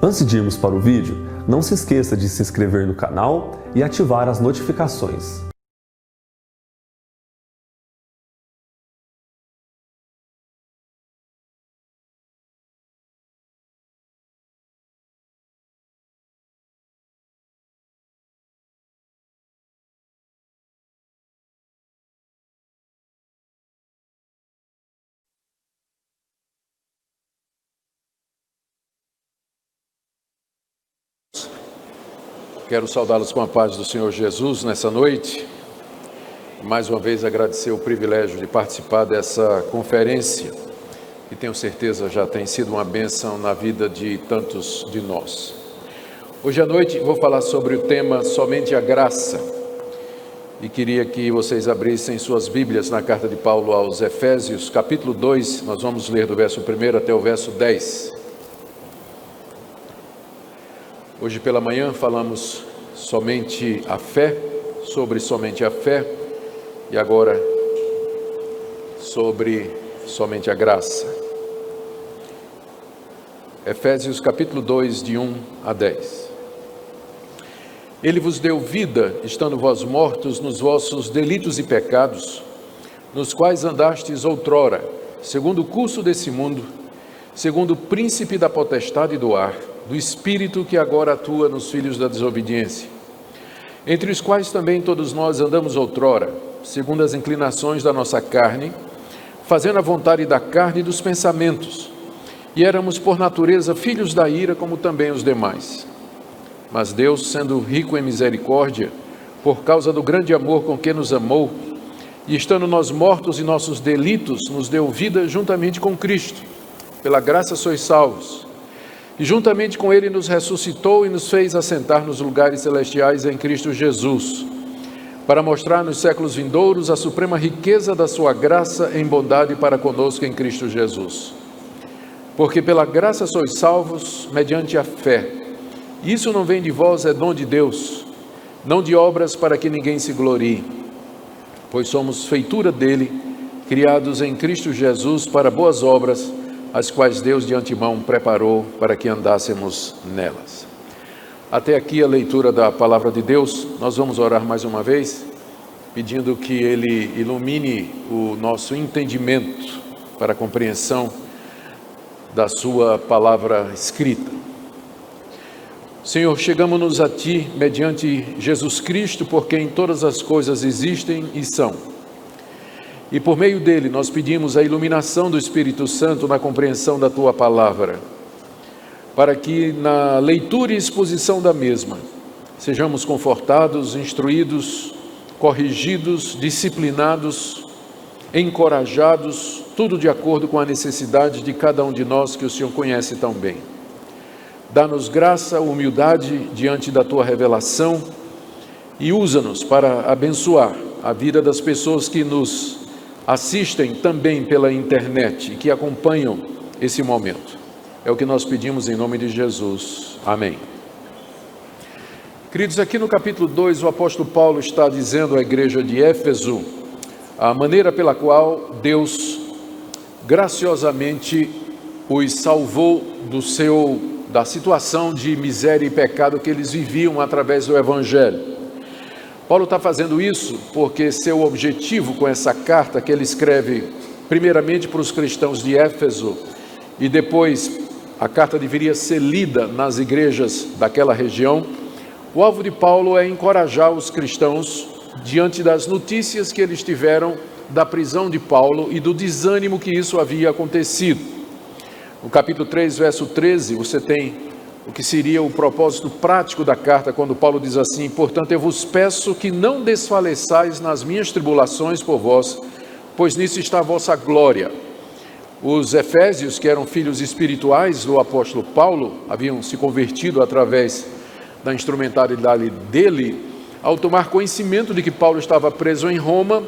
Antes de irmos para o vídeo, não se esqueça de se inscrever no canal e ativar as notificações. Quero saudá-los com a paz do Senhor Jesus nessa noite. Mais uma vez agradecer o privilégio de participar dessa conferência, que tenho certeza já tem sido uma bênção na vida de tantos de nós. Hoje à noite vou falar sobre o tema Somente a Graça. E queria que vocês abrissem suas Bíblias na carta de Paulo aos Efésios, capítulo 2, nós vamos ler do verso 1 até o verso 10. Hoje pela manhã falamos somente a fé, sobre somente a fé, e agora sobre somente a graça. Efésios capítulo 2, de 1 a 10. Ele vos deu vida, estando vós mortos nos vossos delitos e pecados, nos quais andastes outrora, segundo o curso desse mundo, segundo o príncipe da potestade do ar, do Espírito que agora atua nos filhos da desobediência, entre os quais também todos nós andamos outrora, segundo as inclinações da nossa carne, fazendo a vontade da carne e dos pensamentos, e éramos por natureza filhos da ira, como também os demais. Mas Deus, sendo rico em misericórdia, por causa do grande amor com que nos amou, e estando nós mortos em nossos delitos, nos deu vida juntamente com Cristo. Pela graça sois salvos. E juntamente com Ele nos ressuscitou e nos fez assentar nos lugares celestiais em Cristo Jesus, para mostrar nos séculos vindouros a suprema riqueza da sua graça em bondade para conosco em Cristo Jesus. Porque pela graça sois salvos mediante a fé. Isso não vem de vós, é dom de Deus, não de obras para que ninguém se glorie. Pois somos feitura dele, criados em Cristo Jesus para boas obras, as quais Deus de antemão preparou para que andássemos nelas. Até aqui a leitura da palavra de Deus. Nós vamos orar mais uma vez, pedindo que Ele ilumine o nosso entendimento para a compreensão da sua palavra escrita. Senhor, chegamos-nos a Ti mediante Jesus Cristo, por quem todas as coisas existem e são. E por meio dele nós pedimos a iluminação do Espírito Santo na compreensão da Tua palavra, para que na leitura e exposição da mesma sejamos confortados, instruídos, corrigidos, disciplinados, encorajados, tudo de acordo com a necessidade de cada um de nós que o Senhor conhece tão bem. Dá-nos graça, humildade diante da Tua revelação e usa-nos para abençoar a vida das pessoas que nos assistem também pela internet e que acompanham esse momento. É o que nós pedimos em nome de Jesus. Amém. Queridos, aqui no capítulo 2, o apóstolo Paulo está dizendo à igreja de Éfeso a maneira pela qual Deus graciosamente os salvou da situação de miséria e pecado que eles viviam através do Evangelho. Paulo está fazendo isso porque seu objetivo com essa carta que ele escreve primeiramente para os cristãos de Éfeso e depois a carta deveria ser lida nas igrejas daquela região, o alvo de Paulo é encorajar os cristãos diante das notícias que eles tiveram da prisão de Paulo e do desânimo que isso havia acontecido. No capítulo 3, verso 13, você tem o que seria o propósito prático da carta, quando Paulo diz assim: portanto eu vos peço que não desfaleçais nas minhas tribulações por vós, pois nisso está a vossa glória. Os efésios, que eram filhos espirituais do apóstolo Paulo, haviam se convertido através da instrumentalidade dele, ao tomar conhecimento de que Paulo estava preso em Roma,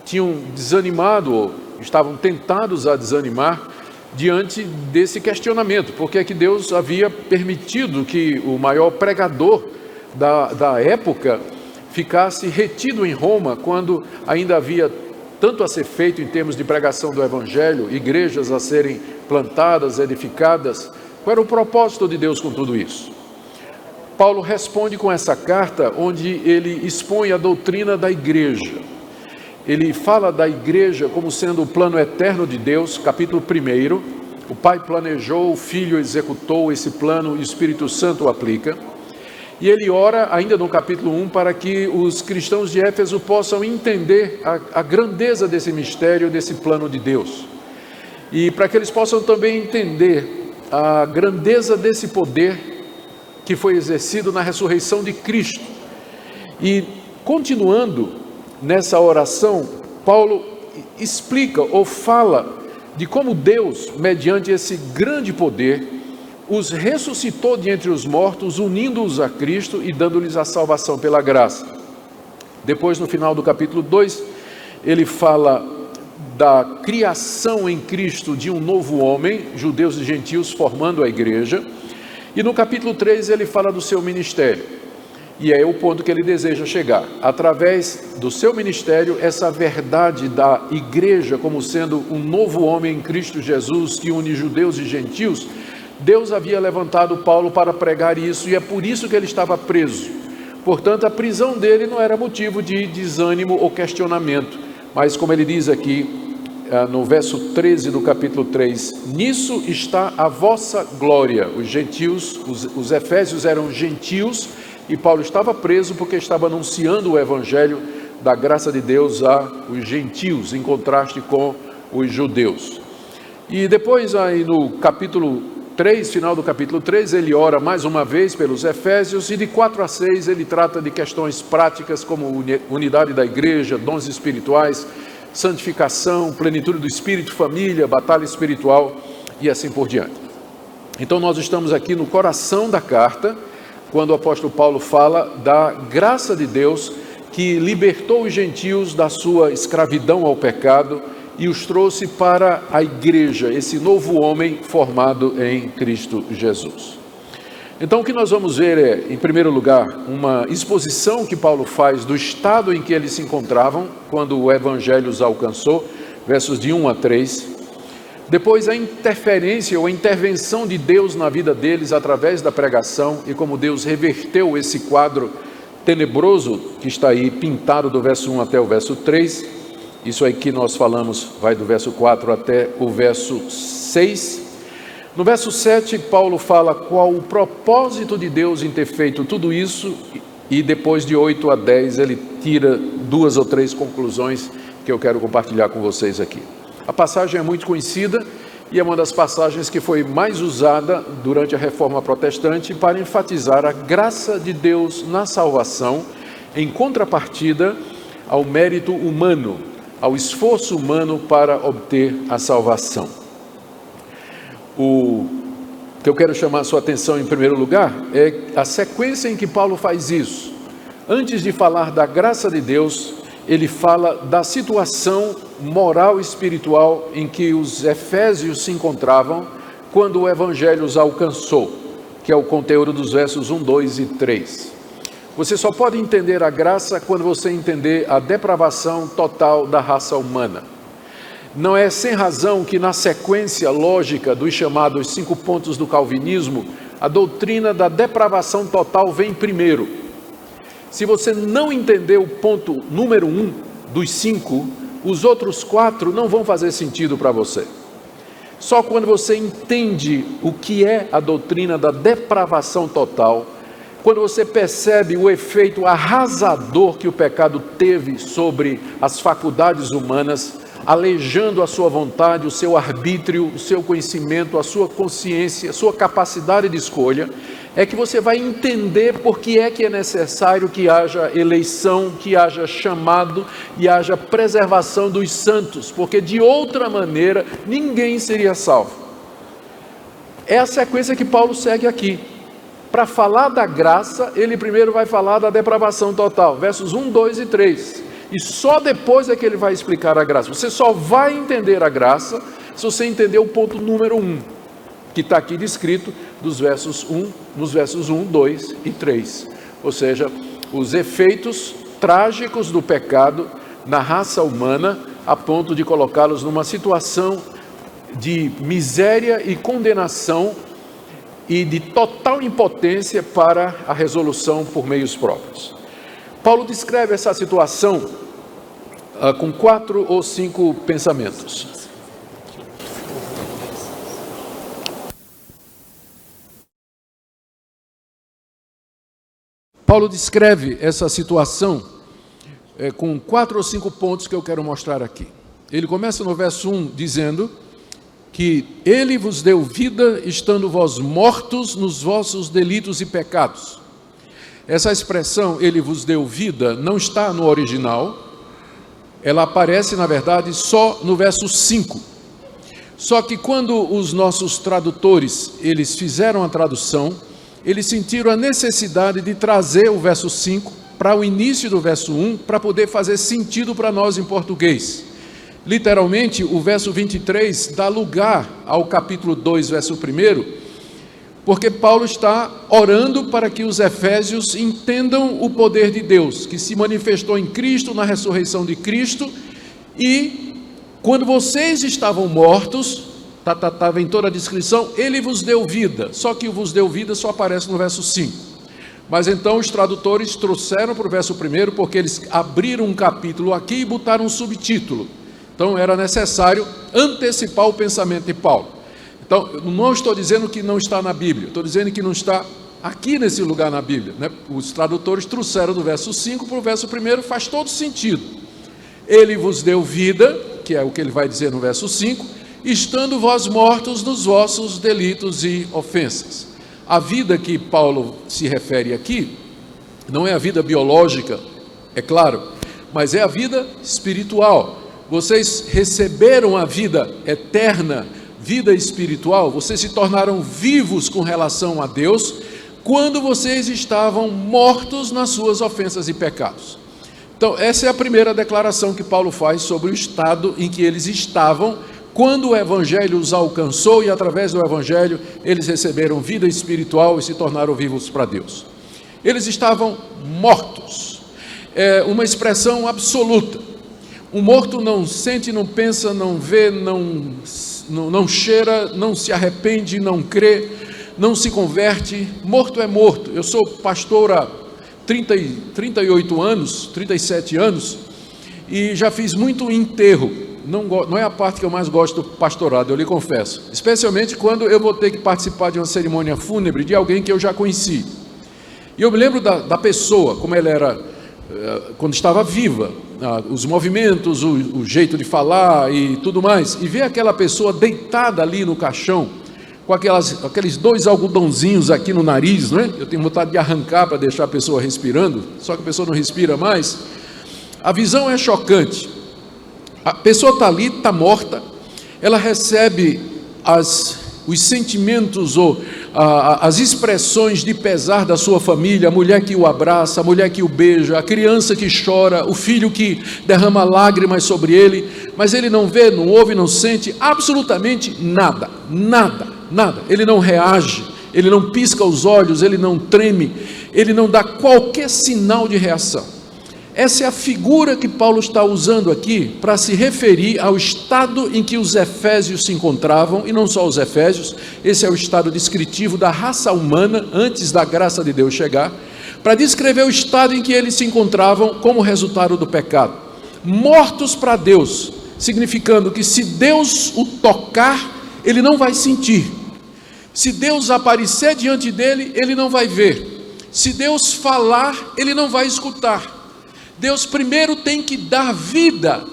tinham desanimado, estavam tentados a desanimar, diante desse questionamento, porque é que Deus havia permitido que o maior pregador da época ficasse retido em Roma, quando ainda havia tanto a ser feito em termos de pregação do Evangelho, igrejas a serem plantadas, edificadas, Qual era o propósito de Deus com tudo isso? Paulo responde com essa carta, onde ele expõe a doutrina da igreja. Ele fala da igreja como sendo o plano eterno de Deus, capítulo 1. O Pai planejou, o Filho executou esse plano e o Espírito Santo o aplica. E ele ora, ainda no capítulo 1, para que os cristãos de Éfeso possam entender a grandeza desse mistério, desse plano de Deus. E para que eles possam também entender a grandeza desse poder que foi exercido na ressurreição de Cristo. E continuando nessa oração, Paulo explica ou fala de como Deus, mediante esse grande poder, os ressuscitou de entre os mortos, unindo-os a Cristo e dando-lhes a salvação pela graça. Depois, no final do capítulo 2, ele fala da criação em Cristo de um novo homem, judeus e gentios formando a igreja. E no capítulo 3 ele fala do seu ministério, e é o ponto que ele deseja chegar. Através do seu ministério, essa verdade da igreja como sendo um novo homem em Cristo Jesus, que une judeus e gentios, Deus havia levantado Paulo para pregar isso, e é por isso que ele estava preso. Portanto, a prisão dele não era motivo de desânimo ou questionamento, mas como ele diz aqui, no verso 13 do capítulo 3, nisso está a vossa glória. Os gentios, os efésios eram gentios, e Paulo estava preso porque estava anunciando o evangelho da graça de Deus aos gentios, em contraste com os judeus. E depois aí no capítulo 3, final do capítulo 3, ele ora mais uma vez pelos efésios, e de 4 a 6 ele trata de questões práticas como unidade da igreja, dons espirituais, santificação, plenitude do Espírito, família, batalha espiritual e assim por diante. Então nós estamos aqui no coração da carta, quando o apóstolo Paulo fala da graça de Deus que libertou os gentios da sua escravidão ao pecado e os trouxe para a igreja, esse novo homem formado em Cristo Jesus. Então o que nós vamos ver é, em primeiro lugar, uma exposição que Paulo faz do estado em que eles se encontravam quando o evangelho os alcançou, versos de 1 a 3. Depois a interferência ou a intervenção de Deus na vida deles através da pregação e como Deus reverteu esse quadro tenebroso que está aí pintado do verso 1 até o verso 3. Isso aí que nós falamos vai do verso 4 até o verso 6. No verso 7, Paulo fala qual o propósito de Deus em ter feito tudo isso, e depois de 8 a 10 ele tira 2 ou 3 conclusões que eu quero compartilhar com vocês aqui. A passagem é muito conhecida e é uma das passagens que foi mais usada durante a Reforma Protestante para enfatizar a graça de Deus na salvação, em contrapartida ao mérito humano, ao esforço humano para obter a salvação. O que eu quero chamar a sua atenção em primeiro lugar é a sequência em que Paulo faz isso. Antes de falar da graça de Deus, ele fala da situação moral e espiritual em que os efésios se encontravam quando o evangelho os alcançou, que é o conteúdo dos versos 1, 2 e 3. Você só pode entender a graça quando você entender a depravação total da raça humana. Não é sem razão que na sequência lógica dos chamados 5 pontos do calvinismo, a doutrina da depravação total vem primeiro. Se você não entender o ponto número 1 dos 5, os outros 4 não vão fazer sentido para você. Só quando você entende o que é a doutrina da depravação total, quando você percebe o efeito arrasador que o pecado teve sobre as faculdades humanas, aleijando a sua vontade, o seu arbítrio, o seu conhecimento, a sua consciência, a sua capacidade de escolha, é que você vai entender por que é necessário que haja eleição, que haja chamado e haja preservação dos santos, porque de outra maneira ninguém seria salvo. É a sequência que Paulo segue aqui. Para falar da graça, ele primeiro vai falar da depravação total, versos 1, 2 e 3. E só depois é que ele vai explicar a graça. Você só vai entender a graça se você entender o ponto número 1, que está aqui descrito nos versos 1, 2 e 3. Ou seja, os efeitos trágicos do pecado na raça humana, a ponto de colocá-los numa situação de miséria e condenação e de total impotência para a resolução por meios próprios. Paulo descreve essa situação com 4 ou 5 pensamentos. Paulo descreve essa situação com 4 ou 5 pontos que eu quero mostrar aqui. Ele começa no verso 1 dizendo que ele vos deu vida, estando vós mortos nos vossos delitos e pecados. Essa expressão, ele vos deu vida, não está no original, ela aparece, na verdade, só no verso 5. Só que quando os nossos tradutores, eles fizeram a tradução, eles sentiram a necessidade de trazer o verso 5 para o início do verso 1, para poder fazer sentido para nós em português. Literalmente, o verso 23 dá lugar ao capítulo 2, verso 1, porque Paulo está orando para que os efésios entendam o poder de Deus, que se manifestou em Cristo, na ressurreição de Cristo, e quando vocês estavam mortos, vem toda a descrição, ele vos deu vida, só que o vos deu vida só aparece no verso 5. Mas então os tradutores trouxeram para o verso 1, porque eles abriram um capítulo aqui e botaram um subtítulo. Então era necessário antecipar o pensamento de Paulo. Então, eu não estou dizendo que não está na Bíblia, estou dizendo que não está aqui nesse lugar na Bíblia, né? Os tradutores trouxeram do verso 5 para o verso 1, faz todo sentido. Ele vos deu vida, que é o que ele vai dizer no verso 5, estando vós mortos nos vossos delitos e ofensas. A vida que Paulo se refere aqui, não é a vida biológica, é claro, mas é a vida espiritual. Vocês receberam a vida eterna, vida espiritual, vocês se tornaram vivos com relação a Deus, quando vocês estavam mortos nas suas ofensas e pecados. Então, essa é a primeira declaração que Paulo faz sobre o estado em que eles estavam, quando o Evangelho os alcançou e através do Evangelho eles receberam vida espiritual e se tornaram vivos para Deus. Eles estavam mortos, é uma expressão absoluta. O morto não sente, não pensa, não vê, não cheira, não se arrepende, não crê, não se converte. Morto é morto. Eu sou pastor há 38 anos, 37 anos, e já fiz muito enterro. Não é a parte que eu mais gosto do pastorado, eu lhe confesso. Especialmente quando eu vou ter que participar de uma cerimônia fúnebre de alguém que eu já conheci. E eu me lembro da pessoa, como ela era quando estava viva, os movimentos, o jeito de falar e tudo mais, e ver aquela pessoa deitada ali no caixão, com aqueles 2 algodãozinhos aqui no nariz, não é? Eu tenho vontade de arrancar para deixar a pessoa respirando, só que a pessoa não respira mais. A visão é chocante. A pessoa está ali, está morta, ela recebe os sentimentos ou as expressões de pesar da sua família, a mulher que o abraça, a mulher que o beija, a criança que chora, o filho que derrama lágrimas sobre ele, mas ele não vê, não ouve, não sente absolutamente nada, ele não reage, ele não pisca os olhos, ele não treme, ele não dá qualquer sinal de reação. Essa é a figura que Paulo está usando aqui para se referir ao estado em que os efésios se encontravam, e não só os efésios, esse é o estado descritivo da raça humana antes da graça de Deus chegar, para descrever o estado em que eles se encontravam como resultado do pecado. Mortos para Deus, significando que se Deus o tocar, ele não vai sentir. Se Deus aparecer diante dele, ele não vai ver. Se Deus falar, ele não vai escutar. Deus primeiro tem que dar vida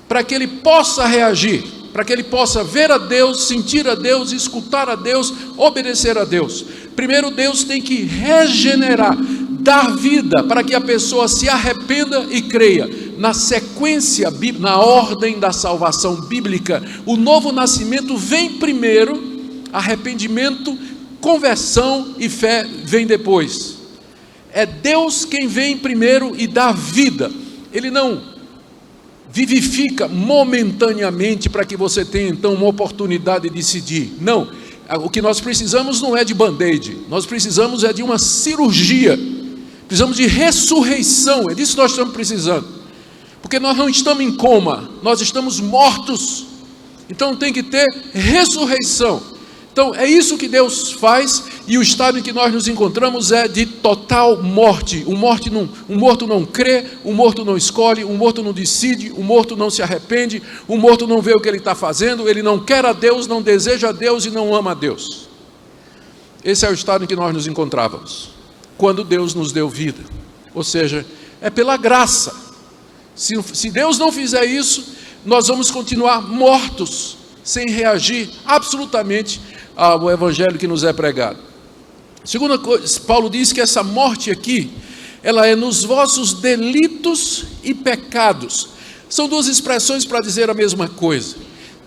para que ele possa reagir, para que ele possa ver a Deus, sentir a Deus, escutar a Deus, obedecer a Deus. Primeiro Deus tem que regenerar, dar vida para que a pessoa se arrependa e creia. Na sequência, na ordem da salvação bíblica, o novo nascimento vem primeiro, arrependimento, conversão e fé vem depois. É Deus quem vem primeiro e dá vida. Ele não vivifica momentaneamente para que você tenha então uma oportunidade de decidir. Não, o que nós precisamos não é de band-aid, nós precisamos é de uma cirurgia, precisamos de ressurreição, é disso que nós estamos precisando, porque nós não estamos em coma, nós estamos mortos, então tem que ter ressurreição. Então é isso que Deus faz, e o estado em que nós nos encontramos é de total morte. O morto não crê, o morto não escolhe, o morto não decide, o morto não se arrepende, o morto não vê o que ele está fazendo, ele não quer a Deus, não deseja a Deus e não ama a Deus. Esse é o estado em que nós nos encontrávamos, quando Deus nos deu vida. Ou seja, é pela graça. Se Deus não fizer isso, nós vamos continuar mortos, sem reagir absolutamente ao evangelho que nos é pregado. Segunda coisa, Paulo diz que essa morte aqui, ela é nos vossos delitos e pecados. São duas expressões para dizer a mesma coisa.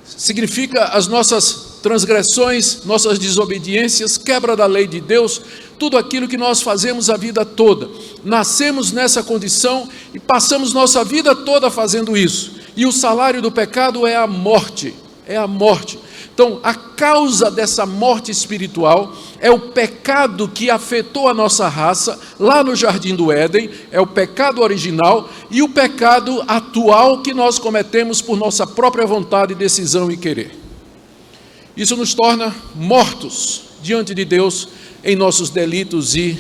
Significa as nossas transgressões, nossas desobediências, quebra da lei de Deus, tudo aquilo que nós fazemos a vida toda. Nascemos nessa condição e passamos nossa vida toda fazendo isso. E o salário do pecado é a morte. É a morte. Então, a causa dessa morte espiritual é o pecado que afetou a nossa raça lá no Jardim do Éden, é o pecado original e o pecado atual que nós cometemos por nossa própria vontade, decisão e querer. Isso nos torna mortos diante de Deus em nossos delitos e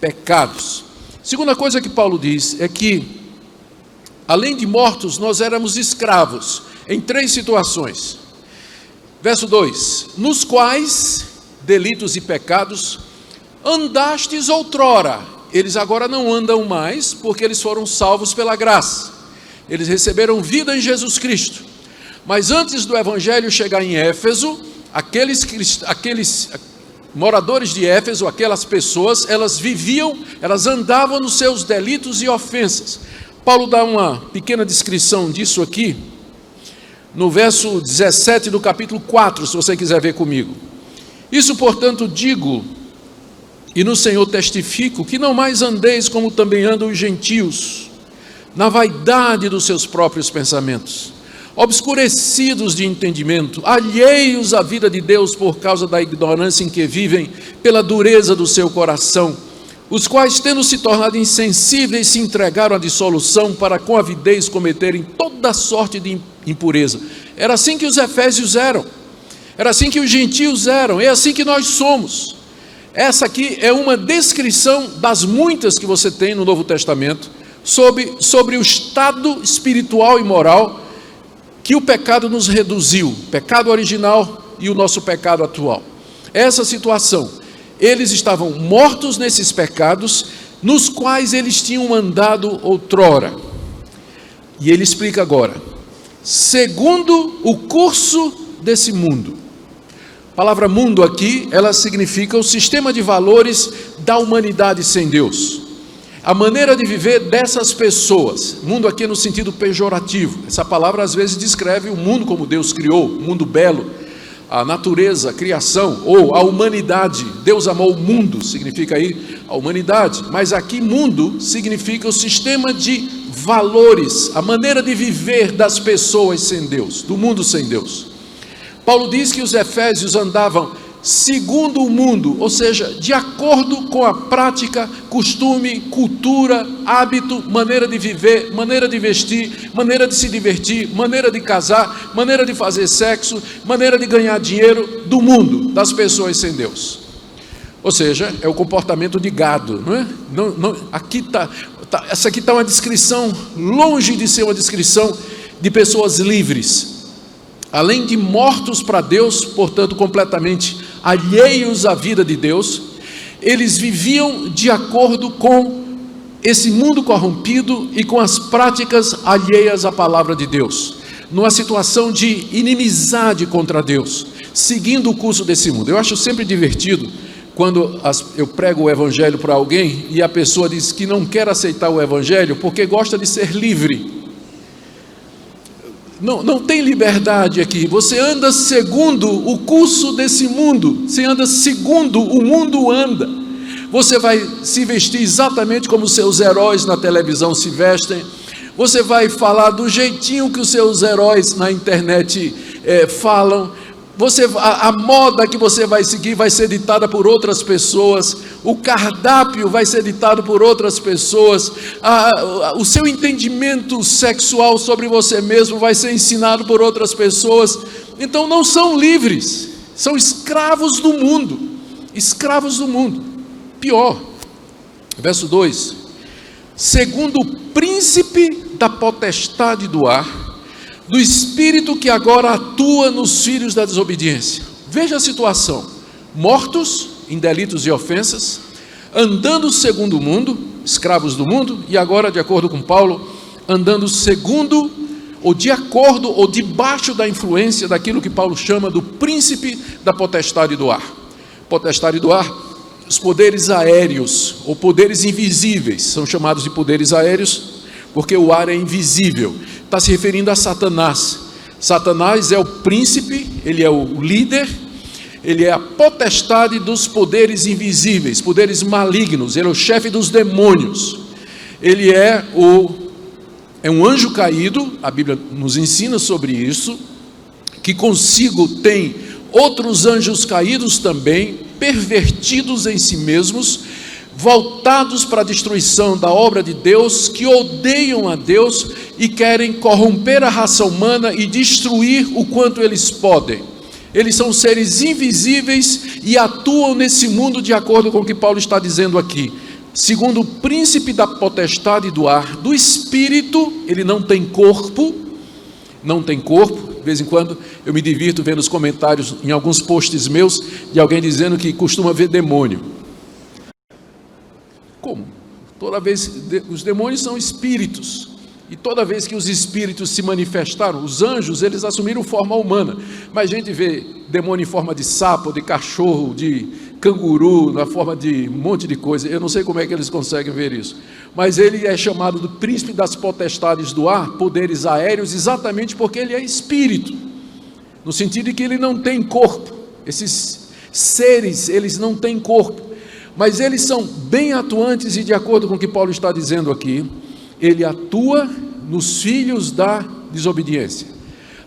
pecados. Segunda coisa que Paulo diz é que, além de mortos, nós éramos escravos em 3 situações. Verso 2: nos quais, delitos e pecados, andastes outrora. Eles agora não andam mais, porque eles foram salvos pela graça. Eles receberam vida em Jesus Cristo. Mas antes do evangelho chegar em Éfeso, aqueles moradores de Éfeso, aquelas pessoas, elas andavam nos seus delitos e ofensas. Paulo dá uma pequena descrição disso aqui, no verso 17 do capítulo 4, se você quiser ver comigo. Isso, portanto, digo, e no Senhor testifico, que não mais andeis como também andam os gentios, na vaidade dos seus próprios pensamentos, obscurecidos de entendimento, alheios à vida de Deus por causa da ignorância em que vivem, pela dureza do seu coração, os quais, tendo se tornado insensíveis, se entregaram à dissolução para com avidez cometerem toda sorte de impureza. Era assim que os efésios eram, era assim que os gentios eram, é assim que nós somos. Essa aqui é uma descrição das muitas que você tem no Novo Testamento sobre o estado espiritual e moral que o pecado nos reduziu, o pecado original e o nosso pecado atual. Essa situação, eles estavam mortos nesses pecados, nos quais eles tinham andado outrora. E ele explica agora: segundo o curso desse mundo. A palavra mundo aqui, ela significa o sistema de valores da humanidade sem Deus. A maneira de viver dessas pessoas. Mundo aqui no sentido pejorativo. Essa palavra às vezes descreve o mundo como Deus criou, o mundo belo, a natureza, a criação, ou a humanidade. Deus amou o mundo, significa aí a humanidade. Mas aqui mundo significa o sistema de valores, a maneira de viver das pessoas sem Deus, do mundo sem Deus. Paulo diz que os efésios andavam segundo o mundo, ou seja, de acordo com a prática, costume, cultura, hábito, maneira de viver, maneira de vestir, maneira de se divertir, maneira de casar, maneira de fazer sexo, maneira de ganhar dinheiro do mundo, das pessoas sem Deus. Ou seja, é o comportamento de gado, não é? Essa aqui está uma descrição, longe de ser uma descrição de pessoas livres, além de mortos para Deus, portanto completamente alheios à vida de Deus. Eles viviam de acordo com esse mundo corrompido e com as práticas alheias à palavra de Deus, numa situação de inimizade contra Deus, seguindo o curso desse mundo. Eu acho sempre divertido quando eu prego o evangelho para alguém e a pessoa diz que não quer aceitar o evangelho porque gosta de ser livre. Não tem liberdade aqui. Você anda segundo o curso desse mundo. Você anda segundo o mundo anda. Você vai se vestir exatamente como os seus heróis na televisão se vestem. Você vai falar do jeitinho que os seus heróis na internet falam. A moda que você vai seguir vai ser ditada por outras pessoas, o cardápio vai ser ditado por outras pessoas, o seu entendimento sexual sobre você mesmo vai ser ensinado por outras pessoas. Então não são livres, são escravos do mundo, escravos do mundo. Pior, verso 2: segundo o príncipe da potestade do ar, do espírito que agora atua nos filhos da desobediência. Veja a situação: mortos em delitos e ofensas, andando segundo o mundo, escravos do mundo, e agora, de acordo com Paulo, andando segundo, ou de acordo, ou debaixo da influência daquilo que Paulo chama do príncipe da potestade do ar. Potestade do ar, os poderes aéreos, ou poderes invisíveis, são chamados de poderes aéreos, porque o ar é invisível. Está se referindo a Satanás. Satanás é o príncipe, ele é o líder, ele é a potestade dos poderes invisíveis, poderes malignos, ele é o chefe dos demônios. Ele é um anjo caído, a Bíblia nos ensina sobre isso, que consigo tem outros anjos caídos também, pervertidos em si mesmos, voltados para a destruição da obra de Deus, que odeiam a Deus e querem corromper a raça humana e destruir o quanto eles podem. Eles são seres invisíveis e atuam nesse mundo de acordo com o que Paulo está dizendo aqui. Segundo o príncipe da potestade do ar, do espírito, ele não tem corpo, de vez em quando eu me divirto vendo os comentários em alguns posts meus, de alguém dizendo que costuma ver demônio. Como? Toda vez, os demônios são espíritos, e toda vez que os espíritos se manifestaram, os anjos, eles assumiram forma humana, mas a gente vê demônio em forma de sapo, de cachorro, de canguru, na forma de um monte de coisa. Eu não sei como é que eles conseguem ver isso, mas ele é chamado do príncipe das potestades do ar, poderes aéreos, exatamente porque ele é espírito, no sentido de que ele não tem corpo. Esses seres, eles não têm corpo, mas eles são bem atuantes, e de acordo com o que Paulo está dizendo aqui, ele atua nos filhos da desobediência.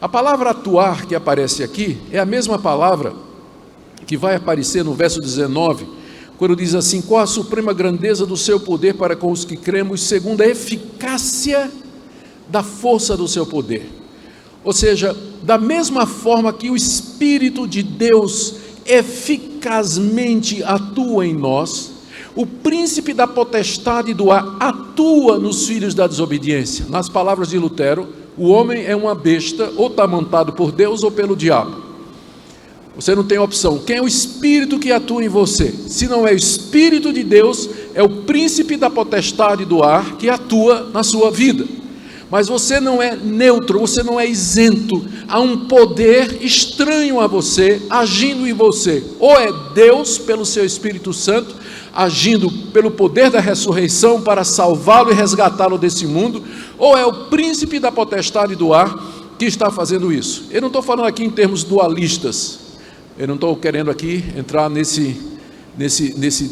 A palavra atuar que aparece aqui é a mesma palavra que vai aparecer no verso 19, quando diz assim: qual a suprema grandeza do seu poder para com os que cremos, segundo a eficácia da força do seu poder. Ou seja, da mesma forma que o Espírito de Deus eficazmente atua em nós, o príncipe da potestade do ar atua nos filhos da desobediência. Nas palavras de Lutero, o homem é uma besta, ou está montado por Deus ou pelo diabo. Você não tem opção. Quem é o espírito que atua em você? Se não é o Espírito de Deus, é o príncipe da potestade do ar que atua na sua vida. Mas você não é neutro, você não é isento. Há um poder estranho a você, agindo em você. Ou é Deus, pelo seu Espírito Santo, agindo pelo poder da ressurreição para salvá-lo e resgatá-lo desse mundo, ou é o príncipe da potestade do ar que está fazendo isso. Eu não estou falando aqui em termos dualistas, eu não estou querendo aqui entrar nesse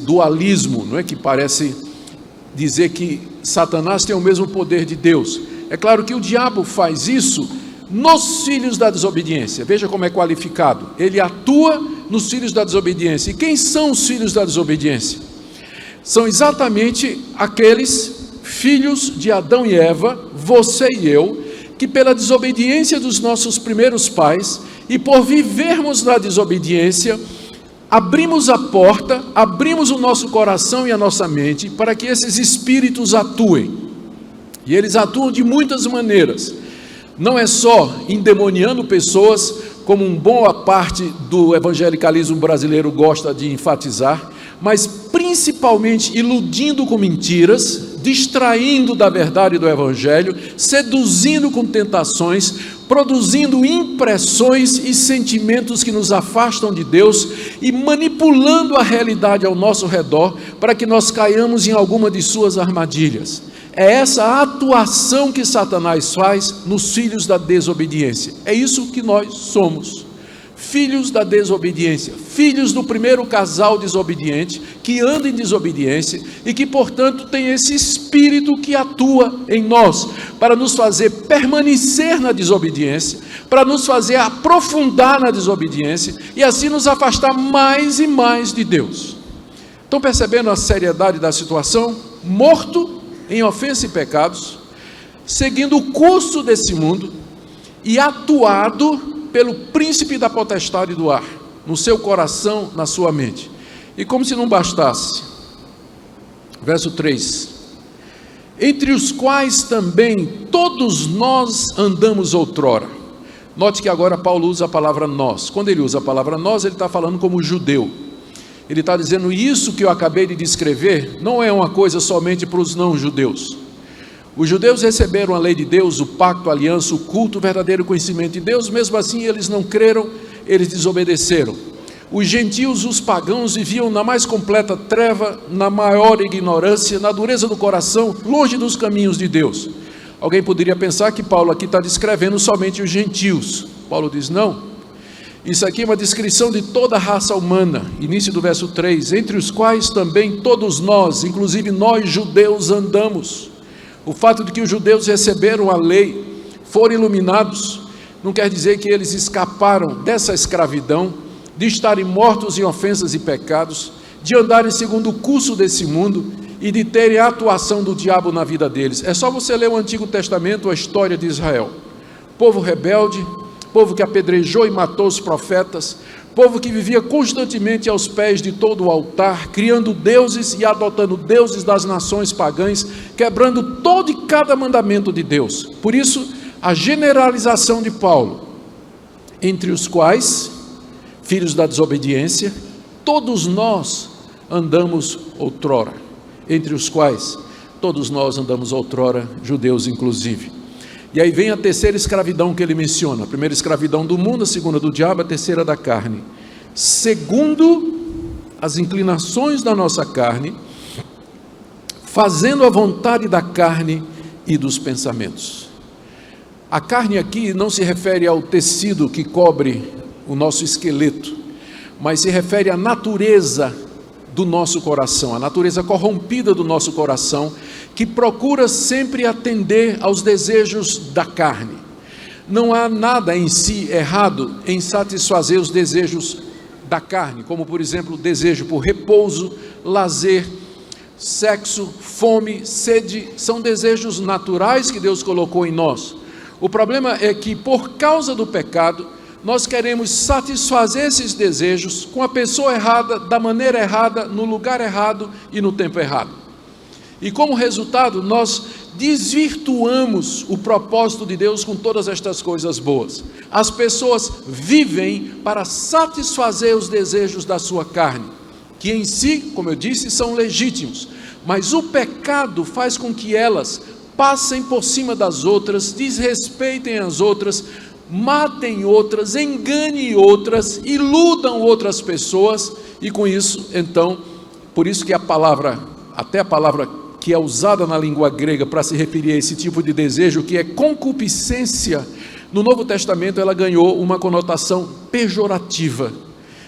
dualismo, não é, que parece dizer que Satanás tem o mesmo poder de Deus. É claro que o diabo faz isso nos filhos da desobediência. Veja como é qualificado: ele atua nos filhos da desobediência. E quem são os filhos da desobediência? São exatamente aqueles filhos de Adão e Eva, você e eu, que pela desobediência dos nossos primeiros pais, e por vivermos na desobediência, abrimos a porta, abrimos o nosso coração e a nossa mente para que esses espíritos atuem. E eles atuam de muitas maneiras. Não é só endemoniando pessoas, como uma boa parte do evangelicalismo brasileiro gosta de enfatizar, mas principalmente iludindo com mentiras, distraindo da verdade do evangelho, seduzindo com tentações, produzindo impressões e sentimentos que nos afastam de Deus e manipulando a realidade ao nosso redor para que nós caiamos em alguma de suas armadilhas. É essa a atuação que Satanás faz nos filhos da desobediência. É isso que nós somos, filhos da desobediência, filhos do primeiro casal desobediente, que anda em desobediência e que, portanto, tem esse espírito que atua em nós, para nos fazer permanecer na desobediência, para nos fazer aprofundar na desobediência e assim nos afastar mais e mais de Deus. Estão percebendo a seriedade da situação? Morto em ofensa e pecados, seguindo o curso desse mundo e atuado pelo príncipe da potestade do ar. no seu coração, na sua mente. E como se não bastasse, verso 3: entre os quais também todos nós andamos outrora. Note que agora Paulo usa a palavra nós. Quando ele usa a palavra nós, ele está falando como judeu. Ele está dizendo, isso que eu acabei de descrever não é uma coisa somente para os não-judeus. Os judeus receberam a lei de Deus, o pacto, a aliança, o culto, o verdadeiro conhecimento de Deus. Mesmo assim eles não creram, eles desobedeceram. Os gentios, os pagãos, viviam na mais completa treva, na maior ignorância, na dureza do coração, longe dos caminhos de Deus. Alguém poderia pensar que Paulo aqui está descrevendo somente os gentios. Paulo diz, não. Isso aqui é uma descrição de toda a raça humana. Início do verso 3, entre os quais também todos nós, inclusive nós judeus, andamos. O fato de que os judeus receberam a lei, foram iluminados, não quer dizer que eles escaparam dessa escravidão, de estarem mortos em ofensas e pecados, de andarem segundo o curso desse mundo e de terem a atuação do diabo na vida deles. É só você ler o Antigo Testamento, a história de Israel. Povo rebelde, povo que apedrejou e matou os profetas, povo que vivia constantemente aos pés de todo o altar, criando deuses e adotando deuses das nações pagãs, quebrando todo e cada mandamento de Deus. Por isso, a generalização de Paulo, entre os quais, filhos da desobediência, todos nós andamos outrora, entre os quais todos nós andamos outrora, judeus inclusive. E aí vem a terceira escravidão que ele menciona, a primeira escravidão do mundo, a segunda do diabo, a terceira da carne, segundo as inclinações da nossa carne, fazendo a vontade da carne e dos pensamentos. A carne aqui não se refere ao tecido que cobre o nosso esqueleto, mas se refere à natureza do nosso coração, a natureza corrompida do nosso coração, que procura sempre atender aos desejos da carne. Não há nada em si errado em satisfazer os desejos da carne, como por exemplo o desejo por repouso, lazer, sexo, fome, sede, são desejos naturais que Deus colocou em nós. O problema é que por causa do pecado, nós queremos satisfazer esses desejos com a pessoa errada, da maneira errada, no lugar errado e no tempo errado. E como resultado, nós desvirtuamos o propósito de Deus com todas estas coisas boas. As pessoas vivem para satisfazer os desejos da sua carne, que em si, como eu disse, são legítimos, mas o pecado faz com que elas passem por cima das outras, desrespeitem as outras, matem outras, enganem outras, iludam outras pessoas, e com isso, então, por isso que a palavra, até a palavra que é usada na língua grega para se referir a esse tipo de desejo, que é concupiscência, no Novo Testamento ela ganhou uma conotação pejorativa,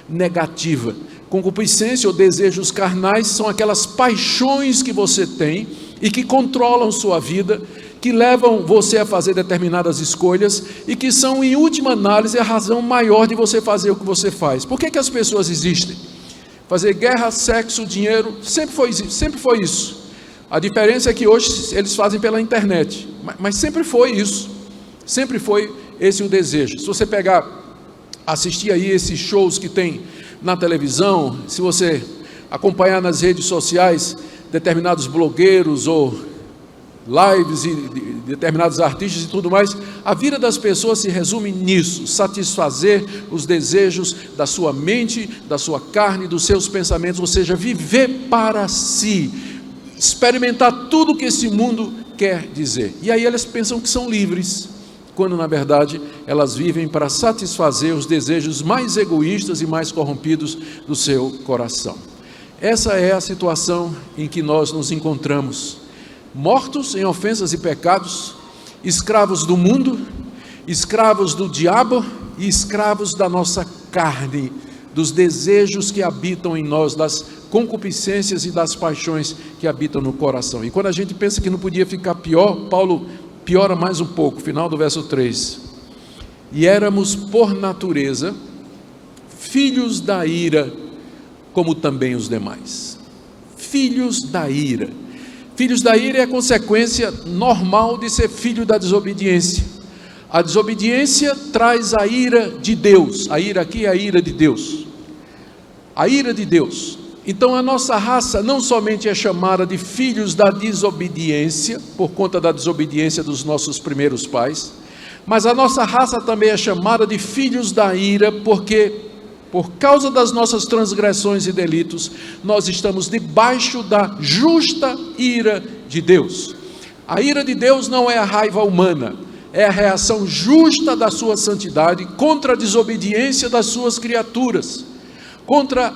negativa. Concupiscência ou desejos carnais são aquelas paixões que você tem e que controlam sua vida, que levam você a fazer determinadas escolhas e que são, em última análise, a razão maior de você fazer o que você faz. Por que as pessoas existem? Fazer guerra, sexo, dinheiro, sempre foi isso. A diferença é que hoje eles fazem pela internet, mas sempre foi isso. Sempre foi esse o desejo. Se você assistir aí esses shows que tem na televisão, se você acompanhar nas redes sociais determinados blogueiros ou lives de determinados artistas e tudo mais, a vida das pessoas se resume nisso: satisfazer os desejos da sua mente, da sua carne, dos seus pensamentos, ou seja, viver para si, experimentar tudo que esse mundo quer dizer. E aí elas pensam que são livres, quando na verdade elas vivem para satisfazer os desejos mais egoístas e mais corrompidos do seu coração. Essa é a situação em que nós nos encontramos, mortos em ofensas e pecados, escravos do mundo, escravos do diabo e escravos da nossa carne, dos desejos que habitam em nós, das concupiscências e das paixões que habitam no coração. E quando a gente pensa que não podia ficar pior, Paulo piora mais um pouco, final do verso 3. E éramos por natureza filhos da ira, como também os demais. Filhos da ira. Filhos da ira é a consequência normal de ser filho da desobediência. A desobediência traz a ira de Deus. A ira aqui é a ira de Deus. A ira de Deus. Então a nossa raça não somente é chamada de filhos da desobediência, por conta da desobediência dos nossos primeiros pais, mas a nossa raça também é chamada de filhos da ira, porque por causa das nossas transgressões e delitos, nós estamos debaixo da justa ira de Deus. A ira de Deus não é a raiva humana, é a reação justa da sua santidade contra a desobediência das suas criaturas, contra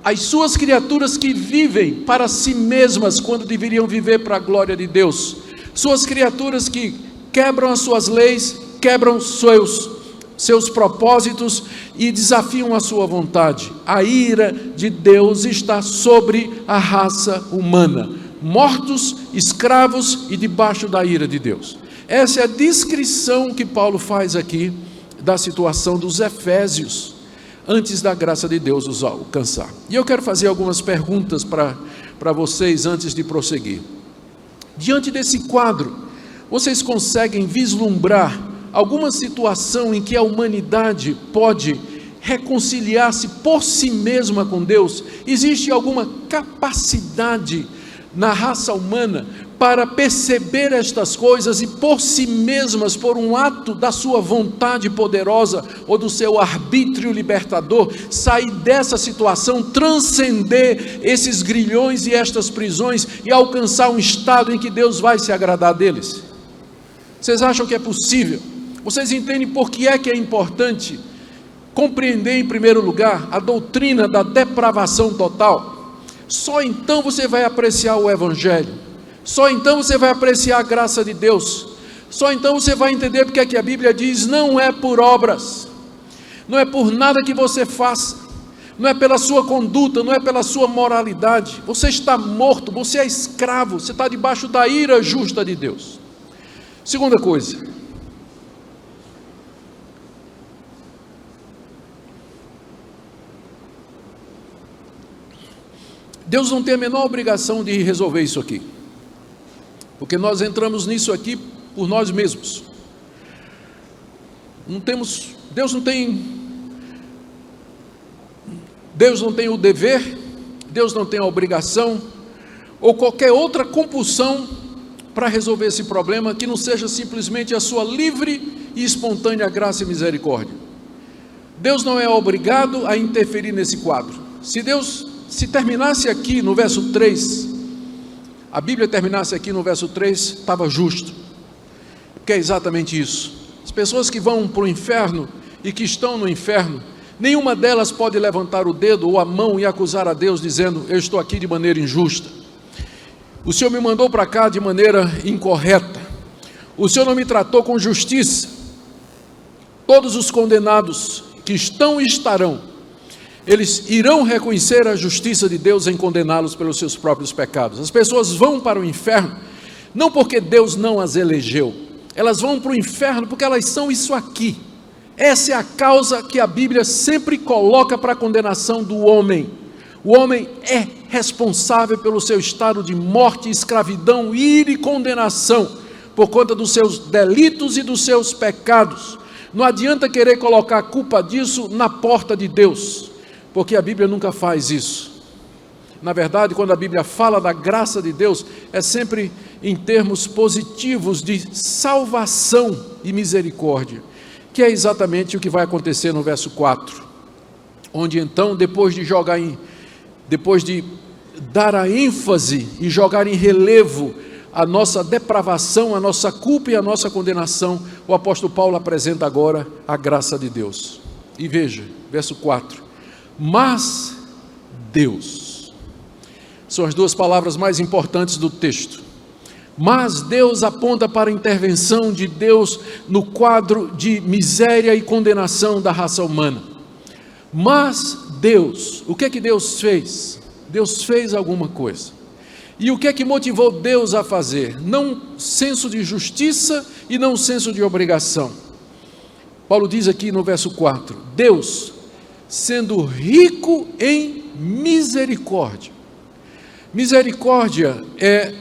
as suas criaturas que vivem para si mesmas quando deveriam viver para a glória de Deus, suas criaturas que quebram as suas leis, quebram seus propósitos e desafiam a sua vontade. A ira de Deus está sobre a raça humana, mortos, escravos e debaixo da ira de Deus. Essa é a descrição que Paulo faz aqui da situação dos efésios, antes da graça de Deus os alcançar. E eu quero fazer algumas perguntas para vocês antes de prosseguir. Diante desse quadro, vocês conseguem vislumbrar alguma situação em que a humanidade pode reconciliar-se por si mesma com Deus? Existe alguma capacidade na raça humana para perceber estas coisas e por si mesmas, por um ato da sua vontade poderosa ou do seu arbítrio libertador, sair dessa situação, transcender esses grilhões e estas prisões e alcançar um estado em que Deus vai se agradar deles? Vocês acham que é possível? Vocês entendem por que é importante compreender, em primeiro lugar, a doutrina da depravação total? Só então você vai apreciar o Evangelho, só então você vai apreciar a graça de Deus, só então você vai entender porque é que a Bíblia diz: não é por obras, não é por nada que você faça, não é pela sua conduta, não é pela sua moralidade. Você está morto, você é escravo, você está debaixo da ira justa de Deus. Segunda coisa, Deus não tem a menor obrigação de resolver isso aqui, porque nós entramos nisso aqui por nós mesmos. Deus não tem o dever, Deus não tem a obrigação, ou qualquer outra compulsão para resolver esse problema, que não seja simplesmente a sua livre e espontânea graça e misericórdia. Deus não é obrigado a interferir nesse quadro. Se terminasse aqui no verso 3, a Bíblia terminasse aqui no verso 3, estava justo, porque é exatamente isso. As pessoas que vão para o inferno e que estão no inferno, nenhuma delas pode levantar o dedo ou a mão e acusar a Deus dizendo: eu estou aqui de maneira injusta, o Senhor me mandou para cá de maneira incorreta, o Senhor não me tratou com justiça. Todos os condenados que estão e estarão, eles irão reconhecer a justiça de Deus em condená-los pelos seus próprios pecados. As pessoas vão para o inferno, não porque Deus não as elegeu, elas vão para o inferno porque elas são isso aqui. Essa é a causa que a Bíblia sempre coloca para a condenação do homem. O homem é responsável pelo seu estado de morte, escravidão, ira e condenação, por conta dos seus delitos e dos seus pecados. Não adianta querer colocar a culpa disso na porta de Deus, porque a Bíblia nunca faz isso. Na verdade, quando a Bíblia fala da graça de Deus, é sempre em termos positivos de salvação e misericórdia, que é exatamente o que vai acontecer no verso 4, onde então, depois de dar a ênfase e jogar em relevo a nossa depravação, a nossa culpa e a nossa condenação, o apóstolo Paulo apresenta agora a graça de Deus. E veja, verso 4, mas Deus, são as duas palavras mais importantes do texto. Mas Deus aponta para a intervenção de Deus no quadro de miséria e condenação da raça humana. Mas Deus, o que é que Deus fez? Deus fez alguma coisa. E o que é que motivou Deus a fazer? Não senso de justiça e não senso de obrigação. Paulo diz aqui no verso 4, Deus, sendo rico em misericórdia. Misericórdia é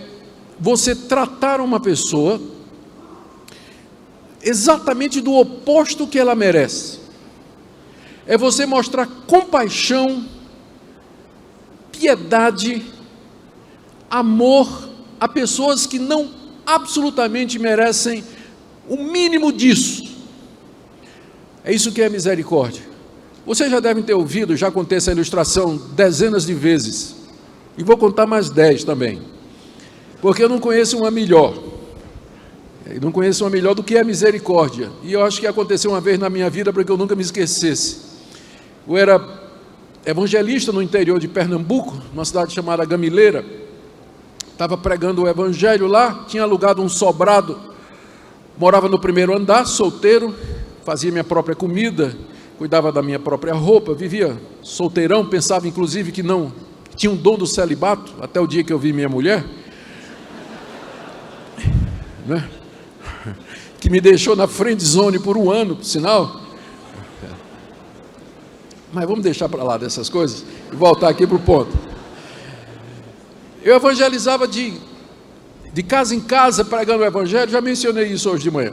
você tratar uma pessoa exatamente do oposto que ela merece. É você mostrar compaixão piedade, amor a pessoas que não absolutamente merecem o mínimo disso. É isso que é misericórdia. Vocês já devem ter ouvido, já contei essa ilustração dezenas de vezes, e vou contar mais 10 também, porque eu não conheço uma melhor. Eu não conheço uma melhor do que a misericórdia, e eu acho que aconteceu uma vez na minha vida para que eu nunca me esquecesse. Eu era evangelista no interior de Pernambuco, numa cidade chamada Gamileira, estava pregando o evangelho lá, tinha alugado um sobrado, morava no primeiro andar, solteiro, fazia minha própria comida, cuidava da minha própria roupa, vivia solteirão, pensava inclusive que não tinha um dom do celibato, até o dia que eu vi minha mulher, né? Que me deixou na friend zone por um ano, por sinal. Mas vamos deixar para lá dessas coisas e voltar aqui para o ponto. Eu evangelizava de casa em casa, pregando o evangelho, já mencionei isso hoje de manhã.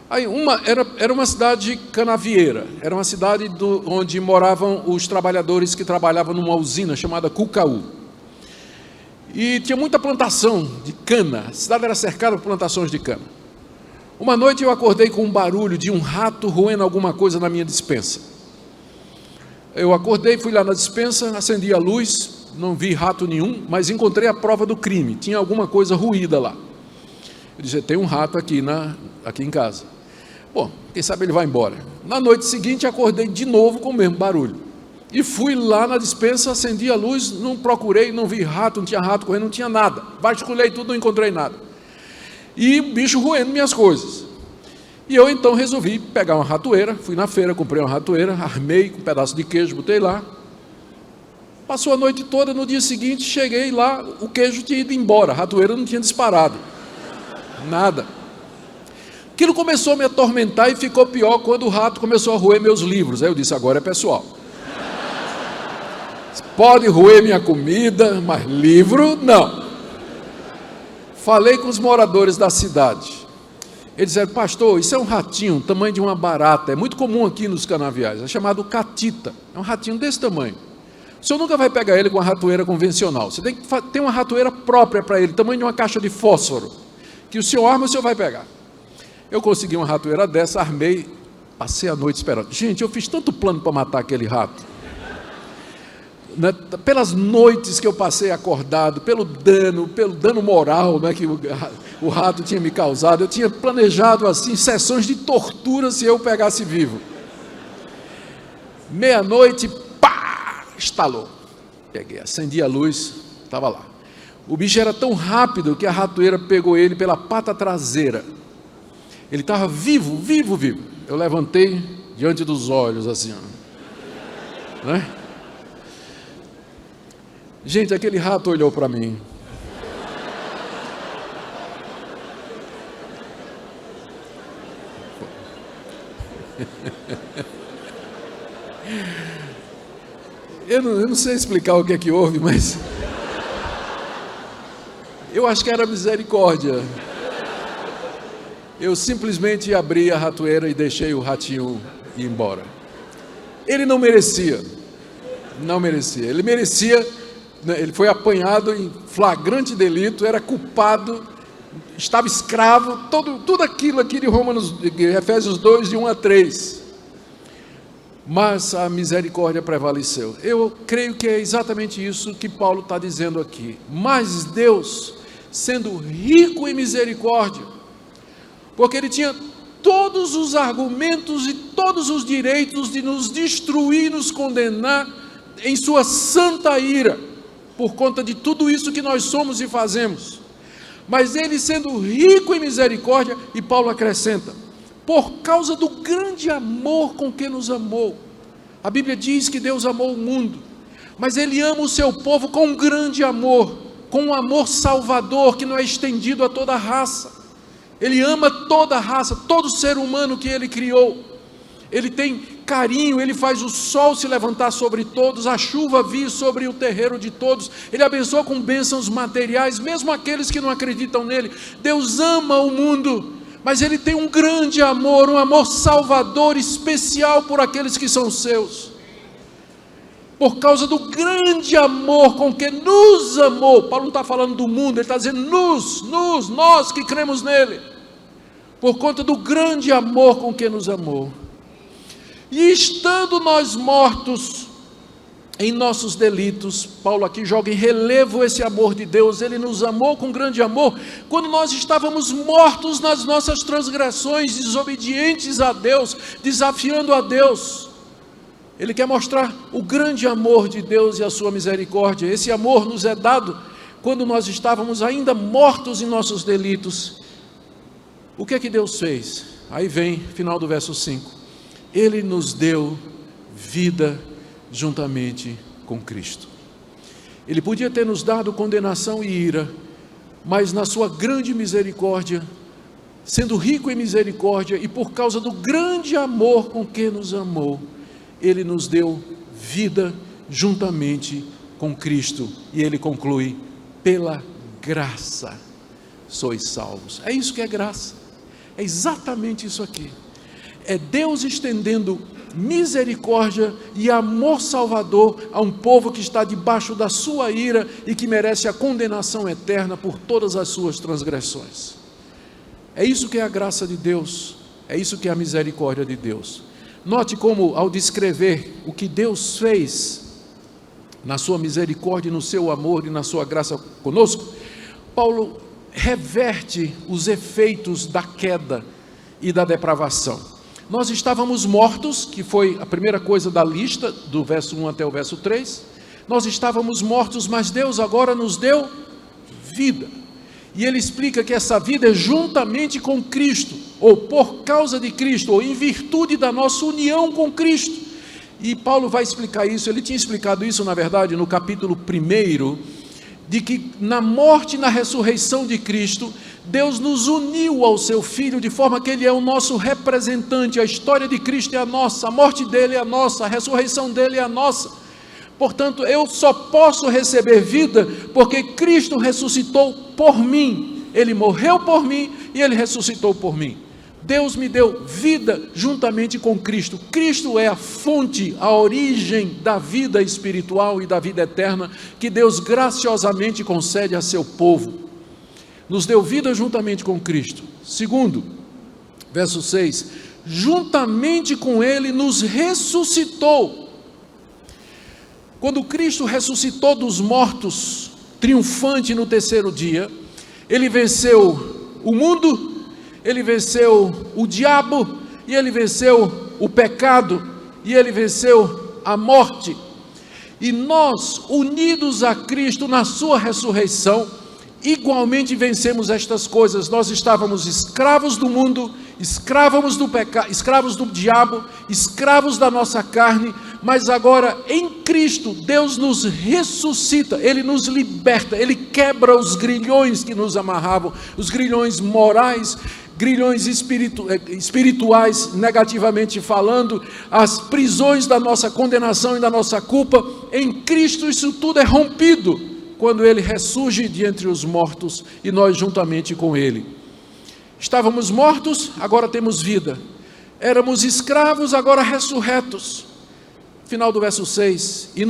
Aí era uma cidade canavieira, era uma cidade onde moravam os trabalhadores que trabalhavam numa usina chamada Cucaú. E tinha muita plantação de cana, a cidade era cercada por plantações de cana. Uma noite eu acordei com um barulho de um rato roendo alguma coisa na minha despensa. Eu acordei, fui lá na despensa, acendi a luz, não vi rato nenhum, mas encontrei a prova do crime, tinha alguma coisa ruída lá. Eu disse, tem um rato aqui em casa. Bom, quem sabe ele vai embora. Na noite seguinte acordei de novo com o mesmo barulho. E fui lá na despensa, acendi a luz, não procurei, não vi rato, não tinha rato correndo, não tinha nada. Vasculhei tudo, não encontrei nada. E o bicho roendo minhas coisas. E eu então resolvi pegar uma ratoeira, fui na feira, comprei uma ratoeira, armei com um pedaço de queijo, botei lá. Passou a noite toda, no dia seguinte cheguei lá, o queijo tinha ido embora, a ratoeira não tinha disparado. Nada. Aquilo começou a me atormentar e ficou pior quando o rato começou a roer meus livros. Aí eu disse, agora é pessoal. Pode roer minha comida, mas livro não. Falei com os moradores da cidade. Eles disseram, pastor, isso é um ratinho, tamanho de uma barata, é muito comum aqui nos canaviais, é chamado catita, é um ratinho desse tamanho. O senhor nunca vai pegar ele com uma ratoeira convencional, você tem que ter uma ratoeira própria para ele, tamanho de uma caixa de fósforo, que o senhor arma, o senhor vai pegar. Eu consegui uma ratoeira dessa, armei, passei a noite esperando. Gente, eu fiz tanto plano para matar aquele rato. Pelas noites que eu passei acordado, pelo dano moral, né, que o rato tinha me causado, eu tinha planejado assim sessões de tortura se eu o pegasse vivo. Meia-noite, pá, estalou. Peguei, acendi a luz, estava lá. O bicho era tão rápido que a ratoeira pegou ele pela pata traseira. Ele estava vivo. Eu levantei diante dos olhos assim, ó, né? Gente, aquele rato olhou para mim. Eu não sei explicar o que é que houve, mas eu acho que era misericórdia. Eu simplesmente abri a ratoeira e deixei o ratinho ir embora. Ele não merecia. Ele foi apanhado em flagrante delito, era culpado, estava escravo, tudo aquilo aqui de Efésios 2, de 1 a 3. Mas a misericórdia prevaleceu. Eu creio que é exatamente isso que Paulo está dizendo aqui. Mas Deus, sendo rico em misericórdia, porque Ele tinha todos os argumentos e todos os direitos de nos destruir, nos condenar em sua santa ira, por conta de tudo isso que nós somos e fazemos. Mas Ele sendo rico em misericórdia, e Paulo acrescenta, por causa do grande amor com que nos amou. A Bíblia diz que Deus amou o mundo, mas Ele ama o seu povo com um grande amor, com um amor salvador que não é estendido a toda a raça. Ele ama toda a raça, todo ser humano que Ele criou. Ele tem carinho, Ele faz o sol se levantar sobre todos, a chuva vir sobre o terreiro de todos, Ele abençoa com bênçãos materiais, mesmo aqueles que não acreditam nele. Deus ama o mundo, mas Ele tem um grande amor, um amor salvador especial por aqueles que são seus. por causa do grande amor com que nos amou. Paulo não está falando do mundo, ele está dizendo nós que cremos nele, por conta do grande amor com que nos amou. E estando nós mortos em nossos delitos, Paulo aqui joga em relevo esse amor de Deus. Ele nos amou com grande amor, quando nós estávamos mortos nas nossas transgressões, desobedientes a Deus, desafiando a Deus. Ele quer mostrar o grande amor de Deus e a sua misericórdia. Esse amor nos é dado quando nós estávamos ainda mortos em nossos delitos. O que é que Deus fez? Aí vem, final do verso 5. Ele nos deu vida juntamente com Cristo. Ele podia ter nos dado condenação e ira, mas na sua grande misericórdia, sendo rico em misericórdia e por causa do grande amor com que nos amou, Ele nos deu vida juntamente com Cristo. E ele conclui: pela graça sois salvos. É isso que é graça, é exatamente isso aqui. É Deus estendendo misericórdia e amor salvador a um povo que está debaixo da sua ira e que merece a condenação eterna por todas as suas transgressões. É isso que é a graça de Deus, é isso que é a misericórdia de Deus. Note como, ao descrever o que Deus fez na sua misericórdia, no seu amor e na sua graça conosco, Paulo reverte os efeitos da queda e da depravação. Nós estávamos mortos, que foi a primeira coisa da lista, do verso 1 até o verso 3. Nós estávamos mortos, mas Deus agora nos deu vida. E ele explica que essa vida é juntamente com Cristo, ou por causa de Cristo, ou em virtude da nossa união com Cristo. E Paulo vai explicar isso. Ele tinha explicado isso, na verdade, no capítulo 1, de que na morte e na ressurreição de Cristo, Deus nos uniu ao seu Filho, de forma que Ele é o nosso representante. A história de Cristo é a nossa, a morte dEle é a nossa, a ressurreição dEle é a nossa. Portanto, eu só posso receber vida, porque Cristo ressuscitou por mim. Ele morreu por mim e Ele ressuscitou por mim. Deus me deu vida juntamente com Cristo. Cristo é a fonte, a origem da vida espiritual e da vida eterna que Deus graciosamente concede a seu povo. Nos deu vida juntamente com Cristo. Segundo, verso 6, juntamente com Ele nos ressuscitou. Quando Cristo ressuscitou dos mortos, triunfante no terceiro dia, Ele venceu o mundo, Ele venceu o diabo, e Ele venceu o pecado, e Ele venceu a morte. E nós, unidos a Cristo na sua ressurreição, igualmente vencemos estas coisas. Nós estávamos escravos do mundo, escravos do pecado, escravos do diabo, escravos da nossa carne, mas agora em Cristo Deus nos ressuscita, Ele nos liberta, Ele quebra os grilhões que nos amarravam, os grilhões morais, grilhões espirituais, negativamente falando, as prisões da nossa condenação e da nossa culpa. Em Cristo isso tudo é rompido, quando Ele ressurge de entre os mortos e nós juntamente com Ele. Estávamos mortos, agora temos vida. Éramos escravos, agora ressurretos. Final do verso 6, e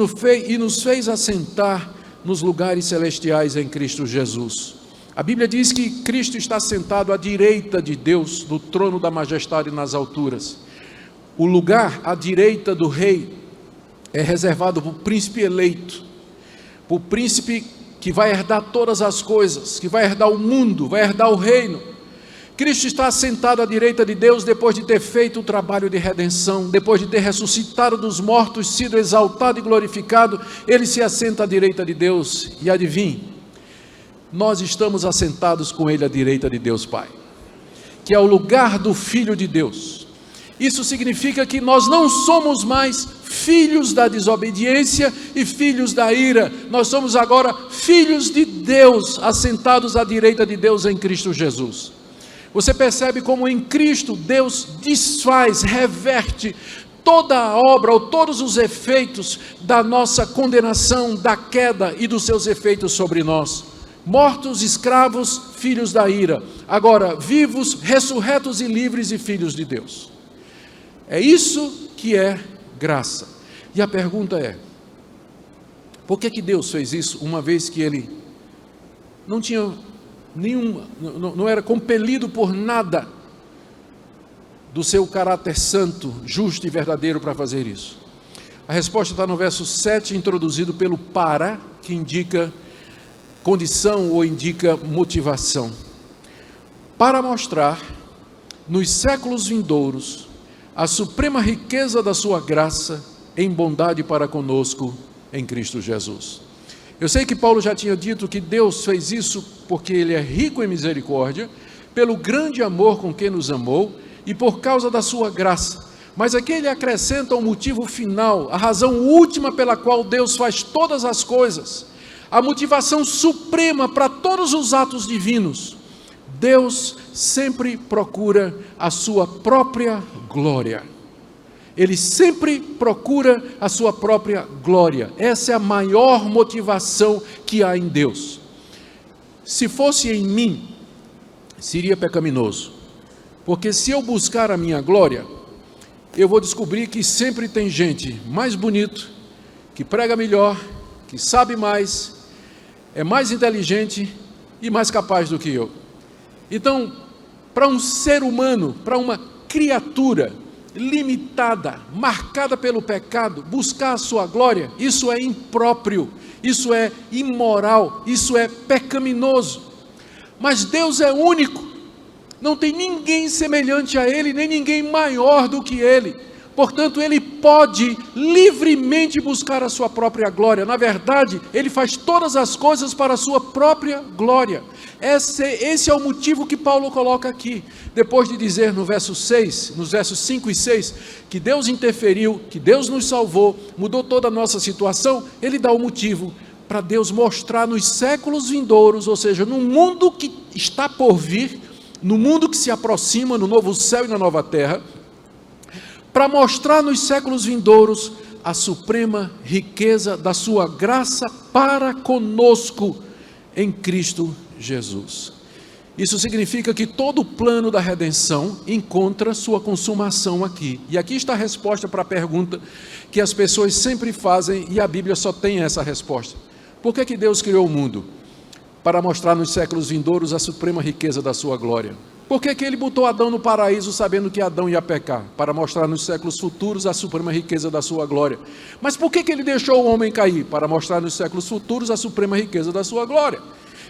nos fez assentar nos lugares celestiais em Cristo Jesus. A Bíblia diz que Cristo está sentado à direita de Deus, no trono da majestade nas alturas. O lugar à direita do rei é reservado para o príncipe eleito, para o príncipe que vai herdar todas as coisas, que vai herdar o mundo, vai herdar o reino. Cristo está assentado à direita de Deus depois de ter feito o trabalho de redenção, depois de ter ressuscitado dos mortos, sido exaltado e glorificado. Ele se assenta à direita de Deus, e adivinhe, nós estamos assentados com Ele à direita de Deus Pai, que é o lugar do Filho de Deus. Isso significa que nós não somos mais filhos da desobediência e filhos da ira. Nós somos agora filhos de Deus, assentados à direita de Deus em Cristo Jesus. Você percebe como em Cristo Deus desfaz, reverte toda a obra ou todos os efeitos da nossa condenação, da queda e dos seus efeitos sobre nós. Mortos, escravos, filhos da ira. Agora vivos, ressurretos e livres e filhos de Deus. É isso que é graça. E a pergunta é: Por que Deus fez isso, uma vez que ele não tinha não era compelido por nada do seu caráter santo, justo e verdadeiro para fazer isso? A resposta está no verso 7, introduzido pelo para, que indica condição ou indica motivação. Para mostrar, nos séculos vindouros, a suprema riqueza da sua graça em bondade para conosco em Cristo Jesus. Eu sei que Paulo já tinha dito que Deus fez isso porque Ele é rico em misericórdia, pelo grande amor com que nos amou e por causa da sua graça. Mas aqui ele acrescenta o motivo final, a razão última pela qual Deus faz todas as coisas, a motivação suprema para todos os atos divinos. Deus sempre procura a sua própria glória. Ele sempre procura a sua própria glória. Essa é a maior motivação que há em Deus. Se fosse em mim, seria pecaminoso. Porque se eu buscar a minha glória, eu vou descobrir que sempre tem gente mais bonito, que prega melhor, que sabe mais, é mais inteligente e mais capaz do que eu. Então, para um ser humano, para uma criatura limitada, marcada pelo pecado, buscar a sua glória, isso é impróprio, isso é imoral, isso é pecaminoso. Mas Deus é único, não tem ninguém semelhante a Ele, nem ninguém maior do que Ele. Portanto, Ele pode livremente buscar a sua própria glória. Na verdade, Ele faz todas as coisas para a sua própria glória. Esse é o motivo que Paulo coloca aqui. Depois de dizer no verso 6, nos versos 5 e 6, que Deus interferiu, que Deus nos salvou, mudou toda a nossa situação, Ele dá o motivo para Deus mostrar nos séculos vindouros, ou seja, no mundo que está por vir, no mundo que se aproxima, no novo céu e na nova terra, para mostrar nos séculos vindouros a suprema riqueza da sua graça para conosco em Cristo Jesus. Isso significa que todo o plano da redenção encontra sua consumação aqui. E aqui está a resposta para a pergunta que as pessoas sempre fazem, e a Bíblia só tem essa resposta. Por que Deus criou o mundo? Para mostrar nos séculos vindouros a suprema riqueza da sua glória. Por que Ele botou Adão no paraíso sabendo que Adão ia pecar? Para mostrar nos séculos futuros a suprema riqueza da sua glória. Mas por que Ele deixou o homem cair? Para mostrar nos séculos futuros a suprema riqueza da sua glória.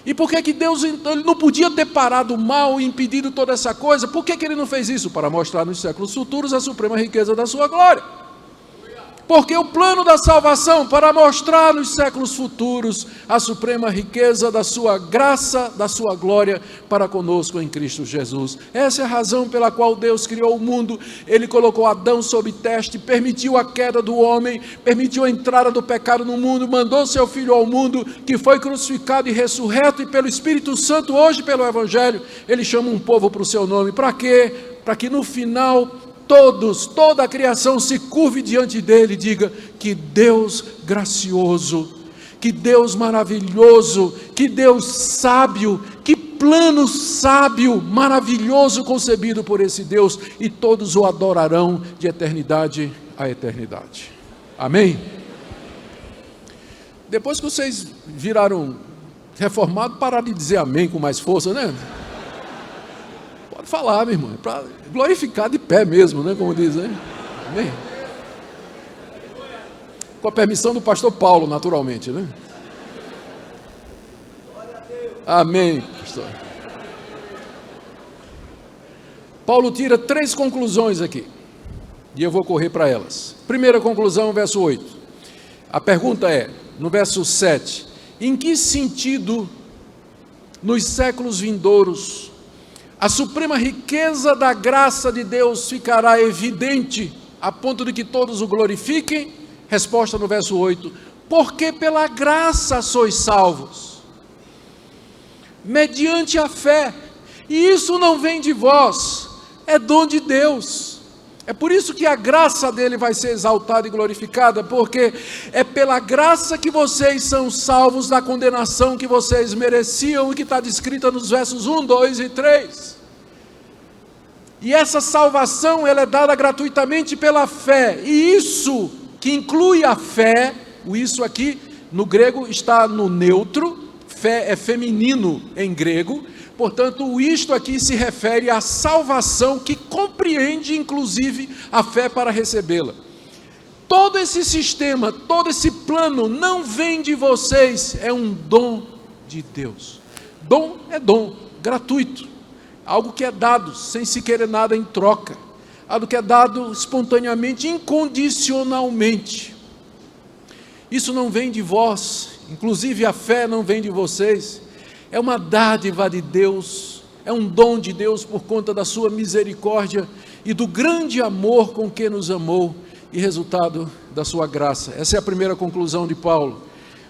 E por que Deus então, Ele não podia ter parado o mal e impedido toda essa coisa? Por que Ele não fez isso? Para mostrar nos séculos futuros a suprema riqueza da sua glória. Porque o plano da salvação, para mostrar nos séculos futuros a suprema riqueza da sua graça, da sua glória para conosco em Cristo Jesus. Essa é a razão pela qual Deus criou o mundo. Ele colocou Adão sob teste, permitiu a queda do homem, permitiu a entrada do pecado no mundo, mandou seu Filho ao mundo, que foi crucificado e ressurreto, e pelo Espírito Santo, hoje pelo Evangelho, Ele chama um povo para o seu nome. Para quê? Para que no final toda a criação se curve diante dele e diga: que Deus gracioso, que Deus maravilhoso, que Deus sábio, que plano sábio, maravilhoso concebido por esse Deus, e todos o adorarão de eternidade a eternidade. Amém? Depois que vocês viraram reformados, pararam de dizer amém com mais força, né? Pode falar, meu irmão, para glorificar de pé mesmo, né? Como diz, né? Amém? Com a permissão do pastor Paulo, naturalmente, né? Amém, pastor. Paulo tira 3 conclusões aqui, e eu vou correr para elas. Primeira conclusão, verso 8. A pergunta é, no verso 7, em que sentido, nos séculos vindouros, a suprema riqueza da graça de Deus ficará evidente, a ponto de que todos o glorifiquem? Resposta no verso 8, porque pela graça sois salvos, mediante a fé, e isso não vem de vós, é dom de Deus. É por isso que a graça dele vai ser exaltada e glorificada, porque é pela graça que vocês são salvos da condenação que vocês mereciam, e que está descrita nos versos 1, 2 e 3. E essa salvação, ela é dada gratuitamente pela fé, e isso que inclui a fé, o isso aqui, no grego está no neutro, fé é feminino em grego, portanto, o isto aqui se refere à salvação que compreende, inclusive, a fé para recebê-la. Todo esse sistema, todo esse plano não vem de vocês, é um dom de Deus. Dom é dom, gratuito, algo que é dado sem se querer nada em troca, algo que é dado espontaneamente, incondicionalmente. Isso não vem de vós, inclusive a fé não vem de vocês, é uma dádiva de Deus, é um dom de Deus por conta da sua misericórdia e do grande amor com que nos amou, e resultado da sua graça. Essa é a primeira conclusão de Paulo,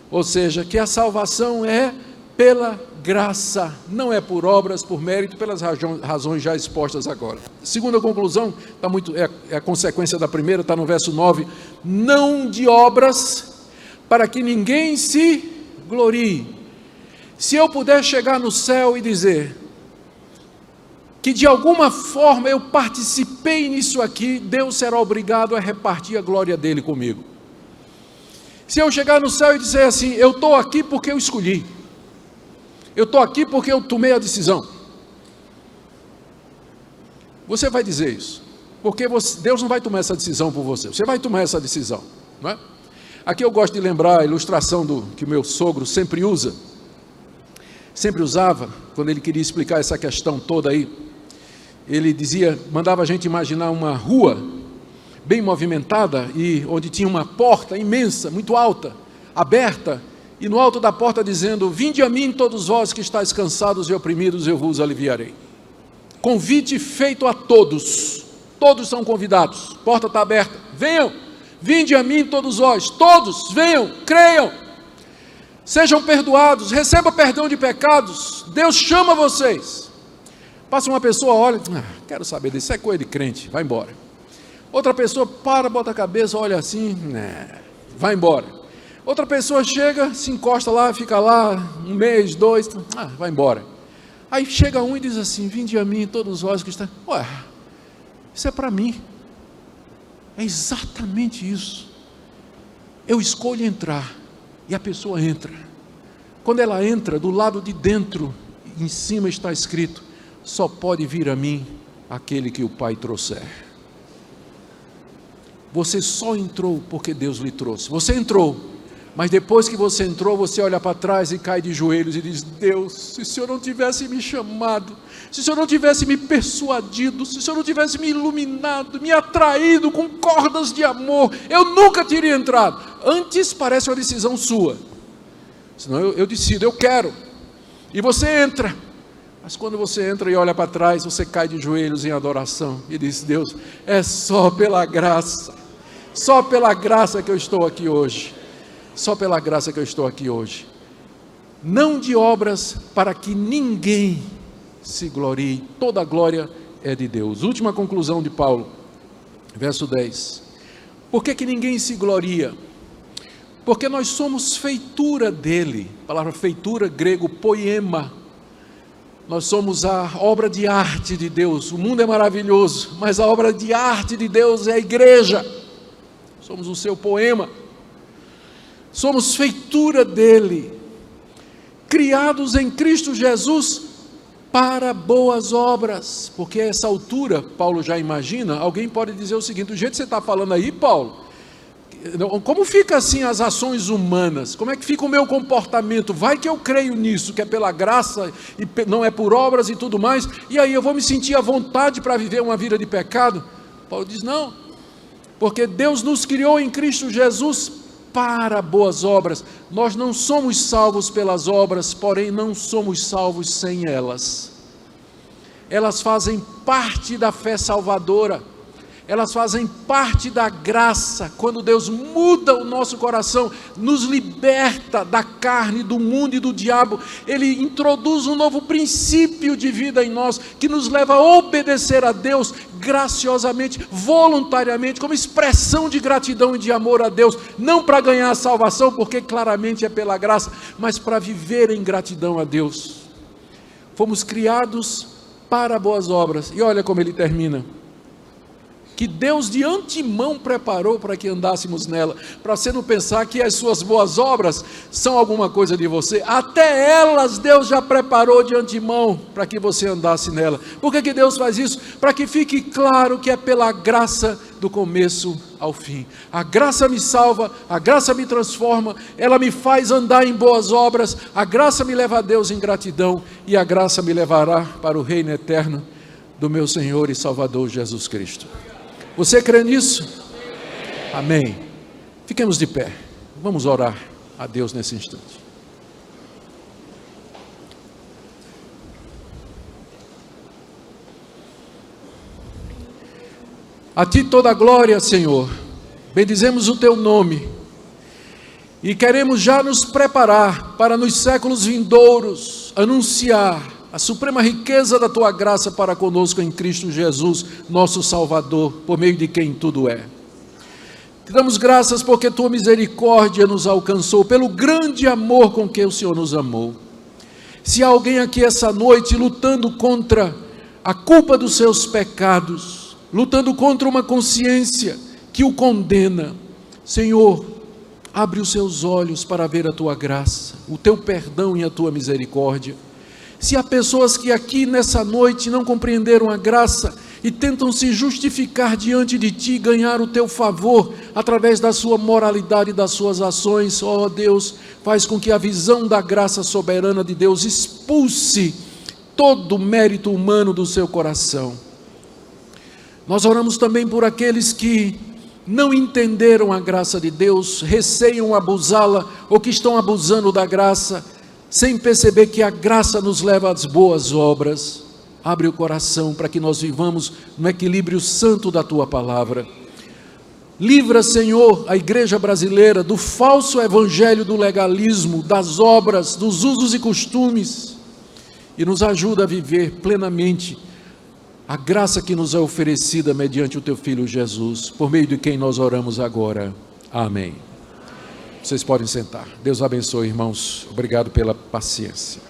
ou seja, que a salvação é pela graça, não é por obras, por mérito, pelas razões já expostas agora. Segunda conclusão, é a consequência da primeira, está no verso 9, não de obras, para que ninguém se glorie. Se eu puder chegar no céu e dizer que de alguma forma eu participei nisso aqui, Deus será obrigado a repartir a glória dele comigo. Se eu chegar no céu e dizer assim, eu estou aqui porque eu escolhi, eu estou aqui porque eu tomei a decisão, você vai dizer isso, porque Deus não vai tomar essa decisão por você, você vai tomar essa decisão, não é? Aqui eu gosto de lembrar a ilustração que meu sogro sempre usava, quando ele queria explicar essa questão toda aí. Ele mandava a gente imaginar uma rua bem movimentada, e onde tinha uma porta imensa, muito alta, aberta, e no alto da porta dizendo, vinde a mim todos vós que estáis cansados e oprimidos, eu vos aliviarei. Convite feito a todos, todos são convidados, porta está aberta, venham, vinde a mim todos vós, todos, venham, creiam, sejam perdoados, recebam perdão de pecados, Deus chama vocês. Passa uma pessoa, olha, quero saber disso, é coisa de crente, vai embora. Outra pessoa bota a cabeça, olha assim, vai embora. Outra pessoa chega, se encosta lá, fica lá, um mês, 2, vai embora. Aí chega um e diz assim, vinde a mim todos vós que estão, isso é para mim. É exatamente isso. Eu escolho entrar, e a pessoa entra. Quando ela entra, do lado de dentro, em cima está escrito, só pode vir a mim aquele que o Pai trouxer. Você só entrou porque Deus lhe trouxe. Você entrou, mas depois que você entrou, você olha para trás e cai de joelhos e diz, Deus, se o Senhor não tivesse me chamado, se o Senhor não tivesse me persuadido, se o Senhor não tivesse me iluminado, me atraído com cordas de amor, eu nunca teria entrado. Antes parece uma decisão sua, senão eu decido, eu quero, e você entra. Mas quando você entra e olha para trás, você cai de joelhos em adoração e diz, Deus, é só pela graça que eu estou aqui hoje, só pela graça que eu estou aqui hoje, não de obras para que ninguém se glorie, toda a glória é de Deus. Última conclusão de Paulo, verso 10, por que ninguém se gloria? Porque nós somos feitura dele, a palavra feitura, grego, poema. Nós somos a obra de arte de Deus. O mundo é maravilhoso, mas a obra de arte de Deus é a igreja. Somos o seu poema. Somos feitura dele, criados em Cristo Jesus para boas obras. Porque a essa altura, Paulo já imagina, alguém pode dizer o seguinte, do jeito que você está falando aí, Paulo, como fica assim as ações humanas? Como é que fica o meu comportamento? Vai que eu creio nisso, que é pela graça e não é por obras e tudo mais, e aí eu vou me sentir à vontade para viver uma vida de pecado? Paulo diz, não, porque Deus nos criou em Cristo Jesus para boas obras. Nós não somos salvos pelas obras, porém não somos salvos sem elas. Elas fazem parte da fé salvadora. Elas fazem parte da graça, quando Deus muda o nosso coração, nos liberta da carne, do mundo e do diabo, Ele introduz um novo princípio de vida em nós, que nos leva a obedecer a Deus graciosamente, voluntariamente, como expressão de gratidão e de amor a Deus, não para ganhar a salvação, porque claramente é pela graça, mas para viver em gratidão a Deus. Fomos criados para boas obras, e olha como ele termina, que Deus de antemão preparou para que andássemos nela, para você não pensar que as suas boas obras são alguma coisa de você, até elas Deus já preparou de antemão para que você andasse nela. Por que Deus faz isso? Para que fique claro que é pela graça do começo ao fim. A graça me salva, a graça me transforma, ela me faz andar em boas obras, a graça me leva a Deus em gratidão, e a graça me levará para o reino eterno do meu Senhor e Salvador Jesus Cristo. Você crê nisso? Amém. Fiquemos de pé, vamos orar a Deus nesse instante. A Ti toda a glória, Senhor. Bendizemos o Teu nome e queremos já nos preparar para nos séculos vindouros anunciar a suprema riqueza da Tua graça para conosco em Cristo Jesus, nosso Salvador, por meio de quem tudo é. Te damos graças porque Tua misericórdia nos alcançou, pelo grande amor com que o Senhor nos amou. Se há alguém aqui essa noite lutando contra a culpa dos seus pecados, lutando contra uma consciência que o condena, Senhor, abre os seus olhos para ver a Tua graça, o Teu perdão e a Tua misericórdia. Se há pessoas que aqui nessa noite não compreenderam a graça e tentam se justificar diante de Ti, ganhar o Teu favor através da sua moralidade e das suas ações, ó Deus, faz com que a visão da graça soberana de Deus expulse todo o mérito humano do seu coração. Nós oramos também por aqueles que não entenderam a graça de Deus, receiam abusá-la ou que estão abusando da graça, sem perceber que a graça nos leva às boas obras. Abre o coração para que nós vivamos no equilíbrio santo da Tua palavra. Livra, Senhor, a igreja brasileira do falso evangelho do legalismo, das obras, dos usos e costumes, e nos ajuda a viver plenamente a graça que nos é oferecida mediante o Teu Filho Jesus, por meio de quem nós oramos agora. Amém. Vocês podem sentar. Deus abençoe, irmãos. Obrigado pela paciência.